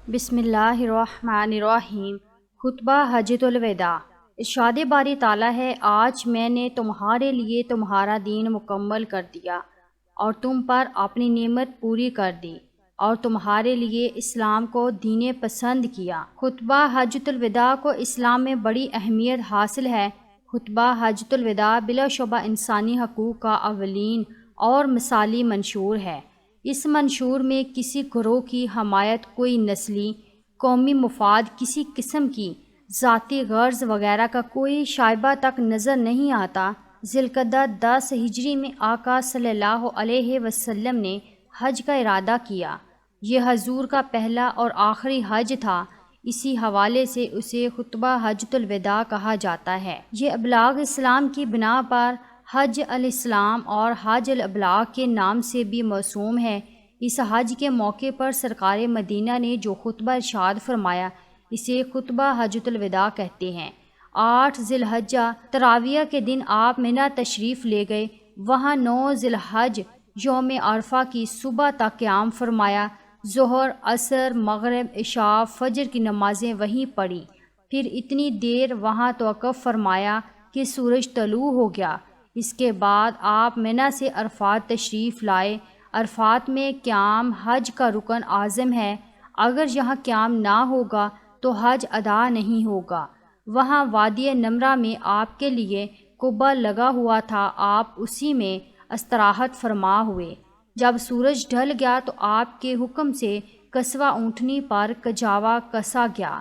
بسم اللہ الرحمن الرحیم۔ خطبہ حجۃ الوداع۔ ارشاد باری تعالیٰ ہے، آج میں نے تمہارے لیے تمہارا دین مکمل کر دیا اور تم پر اپنی نعمت پوری کر دی اور تمہارے لیے اسلام کو دین پسند کیا۔ خطبہ حجۃ الوداع کو اسلام میں بڑی اہمیت حاصل ہے۔ خطبہ حجۃ الوداع بلا شبہ انسانی حقوق کا اولین اور مثالی منشور ہے۔ اس منشور میں کسی گروہ کی حمایت، کوئی نسلی قومی مفاد، کسی قسم کی ذاتی غرض وغیرہ کا کوئی شائبہ تک نظر نہیں آتا۔ ذی القعدہ 10 ہجری میں آقا صلی اللہ علیہ وسلم نے حج کا ارادہ کیا۔ یہ حضور کا پہلا اور آخری حج تھا، اسی حوالے سے اسے خطبہ حجۃ الوداع کہا جاتا ہے۔ یہ ابلاغ اسلام کی بنا پر حج الاسلام اور حج الابلاغ کے نام سے بھی موسوم ہے۔ اس حج کے موقع پر سرکار مدینہ نے جو خطبہ ارشاد فرمایا، اسے خطبہ حجۃ الوداع کہتے ہیں۔ 8 ذی الحجہ تراویہ کے دن آپ منی تشریف لے گئے، وہاں 9 ذی الحج یوم عرفہ کی صبح تک قیام فرمایا، ظہر، عصر، مغرب، عشاء، فجر کی نمازیں وہیں پڑھی، پھر اتنی دیر وہاں توقف فرمایا کہ سورج طلوع ہو گیا۔ اس کے بعد آپ منی سے عرفات تشریف لائے۔ عرفات میں قیام حج کا رکن اعظم ہے، اگر یہاں قیام نہ ہوگا تو حج ادا نہیں ہوگا۔ وہاں وادی نمرہ میں آپ کے لیے قبہ لگا ہوا تھا، آپ اسی میں استراحت فرما ہوئے۔ جب سورج ڈھل گیا تو آپ کے حکم سے کسوہ اونٹنی پر کجاوا کسا گیا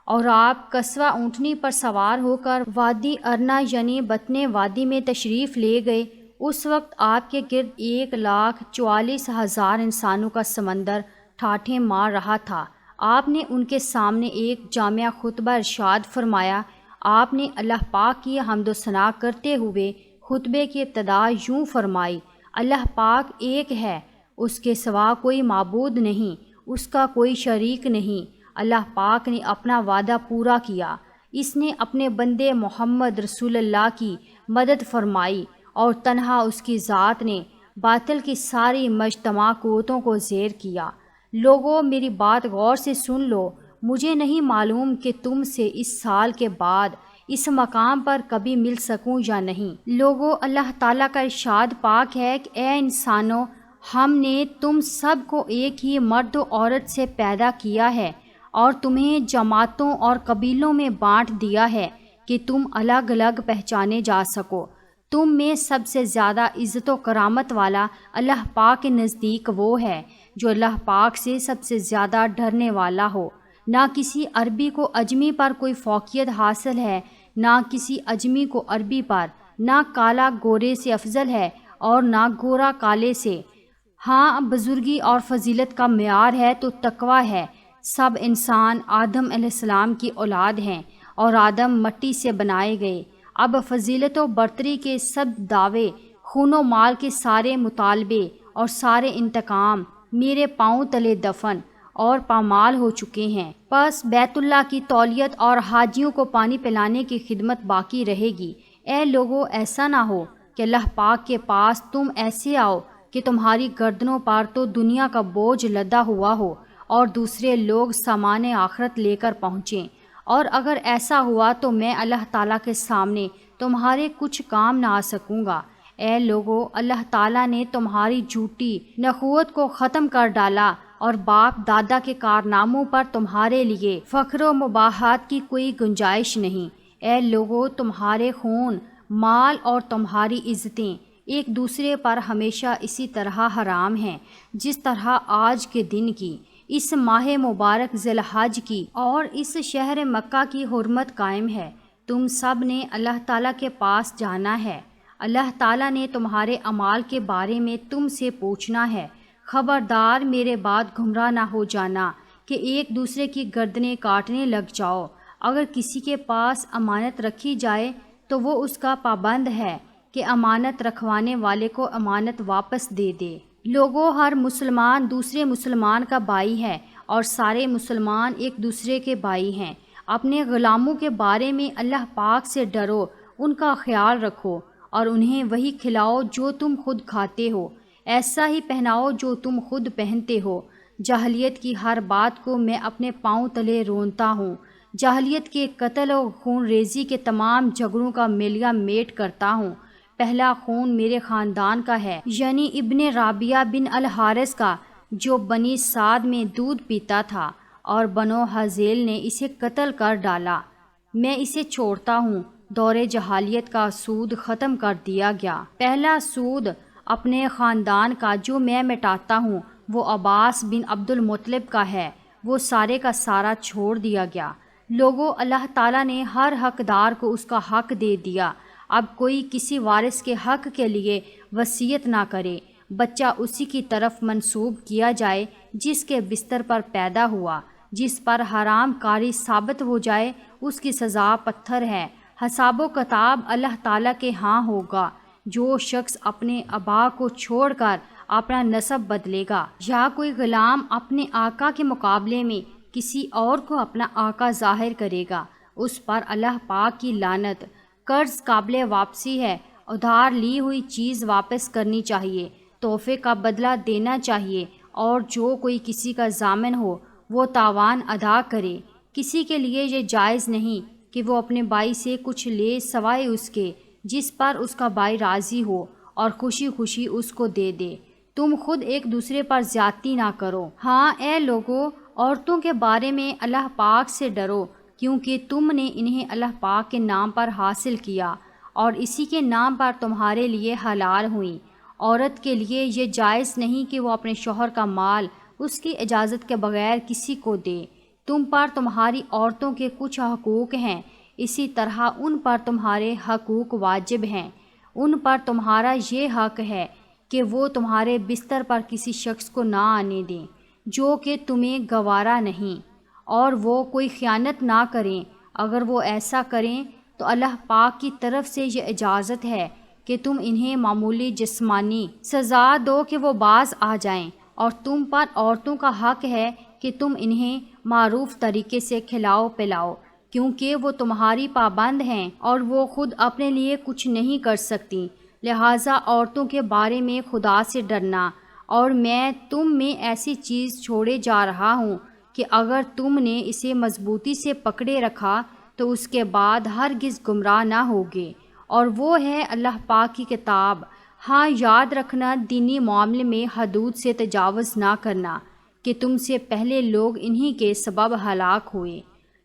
اور آپ کسوہ اونٹنی پر سوار ہو کر وادی ارنا یعنی بطن وادی میں تشریف لے گئے۔ اس وقت آپ کے گرد 1,44,000 انسانوں کا سمندر ٹھاٹھیں مار رہا تھا۔ آپ نے ان کے سامنے ایک جامع خطبہ ارشاد فرمایا۔ آپ نے اللہ پاک کی حمد و ثنا کرتے ہوئے خطبے کی ابتدا یوں فرمائی: اللہ پاک ایک ہے، اس کے سوا کوئی معبود نہیں، اس کا کوئی شریک نہیں۔ اللہ پاک نے اپنا وعدہ پورا کیا، اس نے اپنے بندے محمد رسول اللہ کی مدد فرمائی اور تنہا اس کی ذات نے باطل کی ساری مجتمع قوتوں کو زیر کیا۔ لوگو میری بات غور سے سن لو، مجھے نہیں معلوم کہ تم سے اس سال کے بعد اس مقام پر کبھی مل سکوں یا نہیں۔ لوگو اللہ تعالیٰ کا ارشاد پاک ہے کہ اے انسانوں، ہم نے تم سب کو ایک ہی مرد و عورت سے پیدا کیا ہے اور تمہیں جماعتوں اور قبیلوں میں بانٹ دیا ہے کہ تم الگ الگ پہچانے جا سکو۔ تم میں سب سے زیادہ عزت و کرامت والا اللہ پاک کے نزدیک وہ ہے جو اللہ پاک سے سب سے زیادہ ڈرنے والا ہو۔ نہ کسی عربی کو اجمی پر کوئی فوقیت حاصل ہے، نہ کسی اجمی کو عربی پر، نہ کالا گورے سے افضل ہے اور نہ گورا کالے سے۔ ہاں، بزرگی اور فضیلت کا معیار ہے تو تقویٰ ہے۔ سب انسان آدم علیہ السلام کی اولاد ہیں اور آدم مٹی سے بنائے گئے۔ اب فضیلت و برتری کے سب دعوے، خون و مال کے سارے مطالبے اور سارے انتقام میرے پاؤں تلے دفن اور پامال ہو چکے ہیں۔ پس بیت اللہ کی تولیت اور حاجیوں کو پانی پلانے کی خدمت باقی رہے گی۔ اے لوگو، ایسا نہ ہو کہ اللہ پاک کے پاس تم ایسے آؤ کہ تمہاری گردنوں پر تو دنیا کا بوجھ لدا ہوا ہو اور دوسرے لوگ سامان آخرت لے کر پہنچیں، اور اگر ایسا ہوا تو میں اللہ تعالیٰ کے سامنے تمہارے کچھ کام نہ آ سکوں گا۔ اے لوگو، اللہ تعالیٰ نے تمہاری جھوٹی نخوت کو ختم کر ڈالا اور باپ دادا کے کارناموں پر تمہارے لیے فخر و مباحات کی کوئی گنجائش نہیں۔ اے لوگو، تمہارے خون، مال اور تمہاری عزتیں ایک دوسرے پر ہمیشہ اسی طرح حرام ہیں جس طرح آج کے دن کی، اس ماہ مبارک ذی الحج کی اور اس شہر مکہ کی حرمت قائم ہے۔ تم سب نے اللہ تعالیٰ کے پاس جانا ہے۔ اللہ تعالیٰ نے تمہارے اعمال کے بارے میں تم سے پوچھنا ہے۔ خبردار، میرے بعد گمراہ نہ ہو جانا کہ ایک دوسرے کی گردنیں کاٹنے لگ جاؤ۔ اگر کسی کے پاس امانت رکھی جائے تو وہ اس کا پابند ہے کہ امانت رکھوانے والے کو امانت واپس دے دے۔ لوگوں، ہر مسلمان دوسرے مسلمان کا بھائی ہے اور سارے مسلمان ایک دوسرے کے بھائی ہیں۔ اپنے غلاموں کے بارے میں اللہ پاک سے ڈرو، ان کا خیال رکھو اور انہیں وہی کھلاؤ جو تم خود کھاتے ہو، ایسا ہی پہناؤ جو تم خود پہنتے ہو، جاہلیت کی ہر بات کو میں اپنے پاؤں تلے رونتا ہوں، جاہلیت کے قتل و خون ریزی کے تمام جھگڑوں کا میلیا میٹ کرتا ہوں۔ پہلا خون میرے خاندان کا ہے، یعنی ابن رابعہ بن الحارث کا، جو بنی سعد میں دودھ پیتا تھا اور بنو حذیل نے اسے قتل کر ڈالا۔ میں اسے چھوڑتا ہوں۔ دور جاہلیت کا سود ختم کر دیا گیا۔ پہلا سود اپنے خاندان کا جو میں مٹاتا ہوں وہ عباس بن عبد المطلب کا ہے، وہ سارے کا سارا چھوڑ دیا گیا۔ لوگوں، اللہ تعالیٰ نے ہر حقدار کو اس کا حق دے دیا۔ اب کوئی کسی وارث کے حق کے لیے وصیت نہ کرے، بچہ اسی کی طرف منسوب کیا جائے جس کے بستر پر پیدا ہوا۔ جس پر حرام کاری ثابت ہو جائے اس کی سزا پتھر ہے۔ حساب و کتاب اللہ تعالیٰ کے ہاں ہوگا۔ جو شخص اپنے آبا کو چھوڑ کر اپنا نسب بدلے گا یا کوئی غلام اپنے آقا کے مقابلے میں کسی اور کو اپنا آقا ظاہر کرے گا، اس پر اللہ پاک کی لعنت۔ قرض قابل واپسی ہے، ادھار لی ہوئی چیز واپس کرنی چاہیے، تحفے کا بدلہ دینا چاہیے، اور جو کوئی کسی کا ضامن ہو وہ تاوان ادا کرے۔ کسی کے لیے یہ جائز نہیں کہ وہ اپنے بھائی سے کچھ لے سوائے اس کے جس پر اس کا بھائی راضی ہو اور خوشی خوشی اس کو دے دے۔ تم خود ایک دوسرے پر زیادتی نہ کرو۔ ہاں اے لوگو، عورتوں کے بارے میں اللہ پاک سے ڈرو، کیونکہ تم نے انہیں اللہ پاک کے نام پر حاصل کیا اور اسی کے نام پر تمہارے لیے حلال ہوئیں۔ عورت کے لیے یہ جائز نہیں کہ وہ اپنے شوہر کا مال اس کی اجازت کے بغیر کسی کو دے۔ تم پر تمہاری عورتوں کے کچھ حقوق ہیں، اسی طرح ان پر تمہارے حقوق واجب ہیں۔ ان پر تمہارا یہ حق ہے کہ وہ تمہارے بستر پر کسی شخص کو نہ آنے دیں جو کہ تمہیں گوارا نہیں، اور وہ کوئی خیانت نہ کریں۔ اگر وہ ایسا کریں تو اللہ پاک کی طرف سے یہ اجازت ہے کہ تم انہیں معمولی جسمانی سزا دو کہ وہ باز آ جائیں، اور تم پر عورتوں کا حق ہے کہ تم انہیں معروف طریقے سے کھلاؤ پلاؤ، کیونکہ وہ تمہاری پابند ہیں اور وہ خود اپنے لیے کچھ نہیں کر سکتی۔ لہٰذا عورتوں کے بارے میں خدا سے ڈرنا، اور میں تم میں ایسی چیز چھوڑے جا رہا ہوں کہ اگر تم نے اسے مضبوطی سے پکڑے رکھا تو اس کے بعد ہرگز گمراہ نہ ہوگے، اور وہ ہے اللہ پاک کی کتاب۔ ہاں یاد رکھنا، دینی معاملے میں حدود سے تجاوز نہ کرنا، کہ تم سے پہلے لوگ انہی کے سبب ہلاک ہوئے۔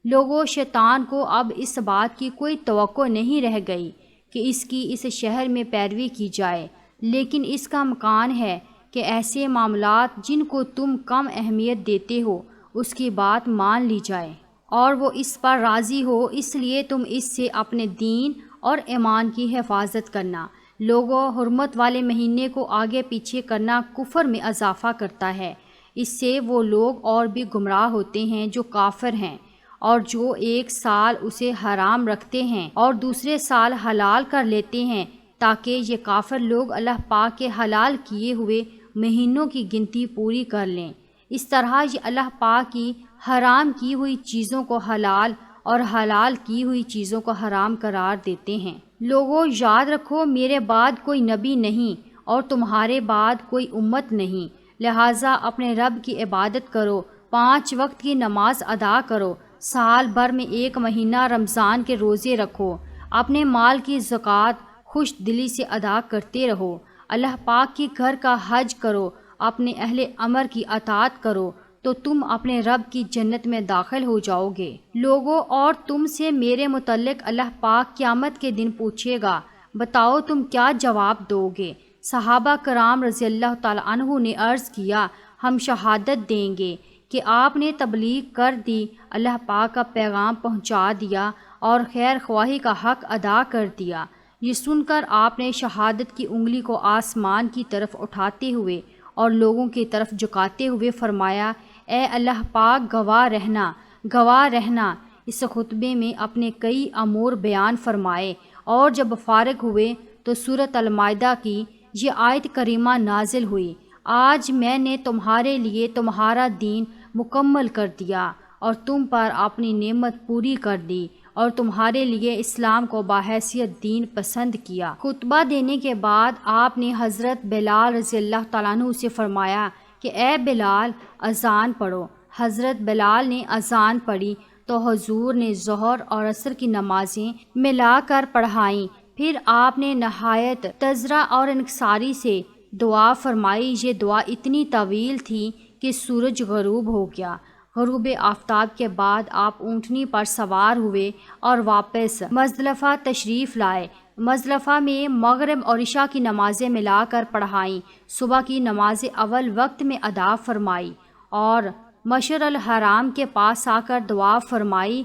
لوگوں، شیطان کو اب اس بات کی کوئی توقع نہیں رہ گئی کہ اس کی اس شہر میں پیروی کی جائے، لیکن اس کا امکان ہے کہ ایسے معاملات جن کو تم کم اہمیت دیتے ہو اس کی بات مان لی جائے اور وہ اس پر راضی ہو، اس لیے تم اس سے اپنے دین اور ایمان کی حفاظت کرنا۔ لوگوں، حرمت والے مہینے کو آگے پیچھے کرنا کفر میں اضافہ کرتا ہے۔ اس سے وہ لوگ اور بھی گمراہ ہوتے ہیں جو کافر ہیں، اور جو ایک سال اسے حرام رکھتے ہیں اور دوسرے سال حلال کر لیتے ہیں، تاکہ یہ کافر لوگ اللہ پاک کے حلال کیے ہوئے مہینوں کی گنتی پوری کر لیں۔ اس طرح یہ اللہ پاک کی حرام کی ہوئی چیزوں کو حلال اور حلال کی ہوئی چیزوں کو حرام قرار دیتے ہیں۔ لوگوں، یاد رکھو، میرے بعد کوئی نبی نہیں اور تمہارے بعد کوئی امت نہیں، لہٰذا اپنے رب کی عبادت کرو، 5 وقت کی نماز ادا کرو، سال بھر میں 1 مہینہ رمضان کے روزے رکھو، اپنے مال کی زکوٰۃ خوش دلی سے ادا کرتے رہو، اللہ پاک کی گھر کا حج کرو، اپنے اہل امر کی اطاعت کرو، تو تم اپنے رب کی جنت میں داخل ہو جاؤ گے۔ لوگوں، اور تم سے میرے متعلق اللہ پاک قیامت کے دن پوچھے گا، بتاؤ تم کیا جواب دو گے؟ صحابہ کرام رضی اللہ تعالیٰ عنہ نے عرض کیا، ہم شہادت دیں گے کہ آپ نے تبلیغ کر دی، اللہ پاک کا پیغام پہنچا دیا اور خیر خواہی کا حق ادا کر دیا۔ یہ سن کر آپ نے شہادت کی انگلی کو آسمان کی طرف اٹھاتے ہوئے اور لوگوں کی طرف جھکاتے ہوئے فرمایا، اے اللہ پاک، گواہ رہنا، گواہ رہنا۔ اس خطبے میں اپنے کئی امور بیان فرمائے، اور جب فارغ ہوئے تو سورۃ المائدہ کی یہ آیت کریمہ نازل ہوئی، آج میں نے تمہارے لیے تمہارا دین مکمل کر دیا اور تم پر اپنی نعمت پوری کر دی اور تمہارے لیے اسلام کو بحیثیت دین پسند کیا۔ خطبہ دینے کے بعد آپ نے حضرت بلال رضی اللہ تعالیٰ عنہ سے فرمایا کہ اے بلال اذان پڑھو۔ حضرت بلال نے اذان پڑھی تو حضور نے ظہر اور عصر کی نمازیں ملا کر پڑھائیں۔ پھر آپ نے نہایت تضرع اور انکساری سے دعا فرمائی۔ یہ دعا اتنی طویل تھی کہ سورج غروب ہو گیا۔ غروب آفتاب کے بعد آپ اونٹنی پر سوار ہوئے اور واپس مزدلفہ تشریف لائے۔ مزدلفہ میں مغرب اور عشاء کی نمازیں ملا کر پڑھائیں۔ صبح کی نماز اول وقت میں ادا فرمائی اور مشعر الحرام کے پاس آ کر دعا فرمائی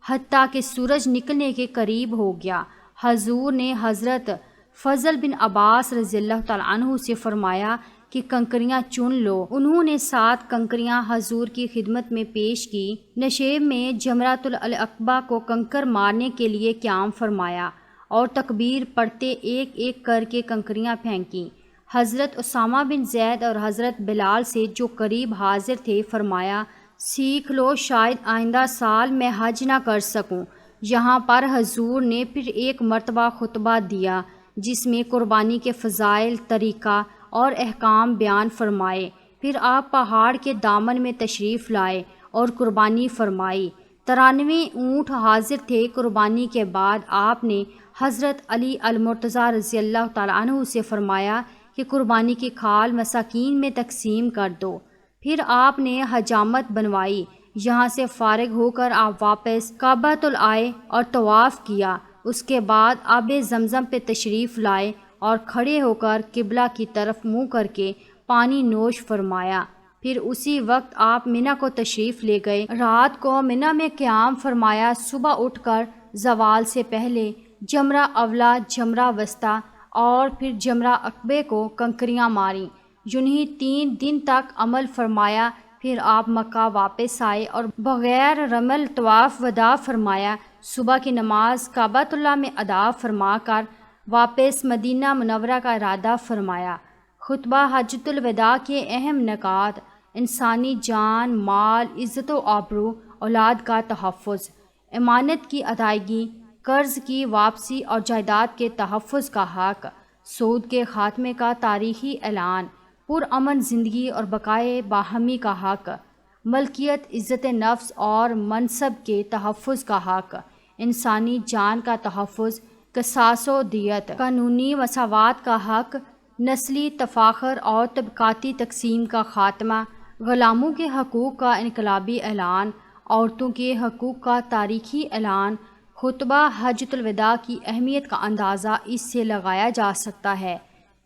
حتیٰ کہ سورج نکلنے کے قریب ہو گیا۔ حضور نے حضرت فضل بن عباس رضی اللہ تعالیٰ عنہ سے فرمایا کہ کنکریاں چن لو۔ انہوں نے 7 کنکریاں حضور کی خدمت میں پیش کی۔ نشیب میں جمرۃ العقبہ کو کنکر مارنے کے لیے قیام فرمایا اور تکبیر پڑھتے ایک ایک کر کے کنکریاں پھینکیں۔ حضرت اسامہ بن زید اور حضرت بلال سے جو قریب حاضر تھے فرمایا سیکھ لو، شاید آئندہ سال میں حج نہ کر سکوں۔ یہاں پر حضور نے پھر ایک مرتبہ خطبہ دیا جس میں قربانی کے فضائل، طریقہ اور احکام بیان فرمائے۔ پھر آپ پہاڑ کے دامن میں تشریف لائے اور قربانی فرمائی۔ 93 اونٹ حاضر تھے۔ قربانی کے بعد آپ نے حضرت علی المرتضیٰ رضی اللہ تعالیٰ عنہ سے فرمایا کہ قربانی کی کھال مساکین میں تقسیم کر دو۔ پھر آپ نے حجامت بنوائی۔ یہاں سے فارغ ہو کر آپ واپس کعبۃ آئے اور طواف کیا۔ اس کے بعد آب زمزم پہ تشریف لائے اور کھڑے ہو کر قبلہ کی طرف منہ کر کے پانی نوش فرمایا۔ پھر اسی وقت آپ منی کو تشریف لے گئے۔ رات کو منی میں قیام فرمایا۔ صبح اٹھ کر زوال سے پہلے جمرہ اولا، جمرہ وسطیٰ اور پھر جمرہ عقبہ کو کنکریاں ماریں۔ یونہی 3 دن تک عمل فرمایا۔ پھر آپ مکہ واپس آئے اور بغیر رمل طواف وداع فرمایا۔ صبح کی نماز کعبۃ اللہ میں ادا فرما کر واپس مدینہ منورہ کا ارادہ فرمایا۔ خطبہ حجۃ الوداع کے اہم نکات: انسانی جان، مال، عزت و آبرو، اولاد کا تحفظ، امانت کی ادائیگی، قرض کی واپسی اور جائیداد کے تحفظ کا حق، سود کے خاتمے کا تاریخی اعلان، پرامن زندگی اور بقائے باہمی کا حق، ملکیت، عزت نفس اور منصب کے تحفظ کا حق، انسانی جان کا تحفظ، قصاص و دیت، قانونی مساوات کا حق، نسلی تفاخر اور طبقاتی تقسیم کا خاتمہ، غلاموں کے حقوق کا انقلابی اعلان، عورتوں کے حقوق کا تاریخی اعلان۔ خطبہ حجۃ الوداع کی اہمیت کا اندازہ اس سے لگایا جا سکتا ہے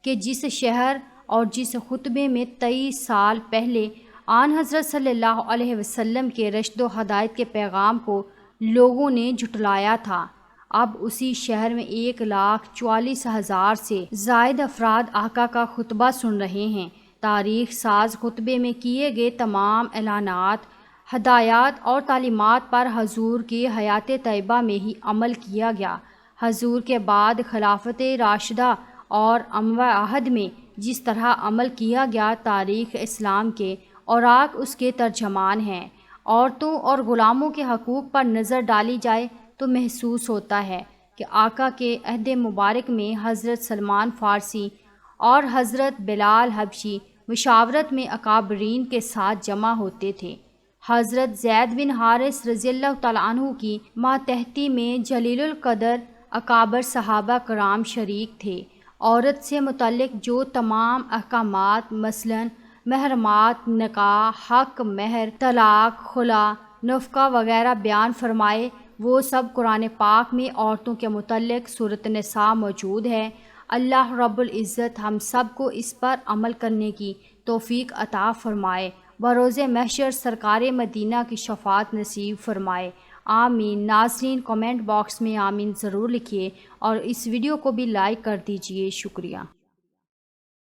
کہ جس شہر اور جس خطبے میں 23 سال پہلے آن حضرت صلی اللہ علیہ وسلم کے رشد و ہدایت کے پیغام کو لوگوں نے جھٹلایا تھا، اب اسی شہر میں 1,44,000 سے زائد افراد آقا کا خطبہ سن رہے ہیں۔ تاریخ ساز خطبے میں کیے گئے تمام اعلانات، ہدایات اور تعلیمات پر حضور کی حیات طیبہ میں ہی عمل کیا گیا۔ حضور کے بعد خلافت راشدہ اور اموہ عہد میں جس طرح عمل کیا گیا، تاریخ اسلام کے اوراق اس کے ترجمان ہیں۔ عورتوں اور غلاموں کے حقوق پر نظر ڈالی جائے تو محسوس ہوتا ہے کہ آقا کے عہد مبارک میں حضرت سلمان فارسی اور حضرت بلال حبشی مشاورت میں اکابرین کے ساتھ جمع ہوتے تھے۔ حضرت زید بن حارث رضی اللہ تعالیٰ عنہ کی ماتحتی میں جلیل القدر اکابر صحابہ کرام شریک تھے۔ عورت سے متعلق جو تمام احکامات مثلاً محرمات، نکاح، حق مہر، طلاق، خلا، نفقہ وغیرہ بیان فرمائے، وہ سب قرآن پاک میں عورتوں کے متعلق سورۃ النساء موجود ہے۔ اللہ رب العزت ہم سب کو اس پر عمل کرنے کی توفیق عطا فرمائے، بروز محشر سرکار مدینہ کی شفاعت نصیب فرمائے، آمین۔ ناظرین کمنٹ باکس میں آمین ضرور لکھیے اور اس ویڈیو کو بھی لائک کر دیجیے، شکریہ۔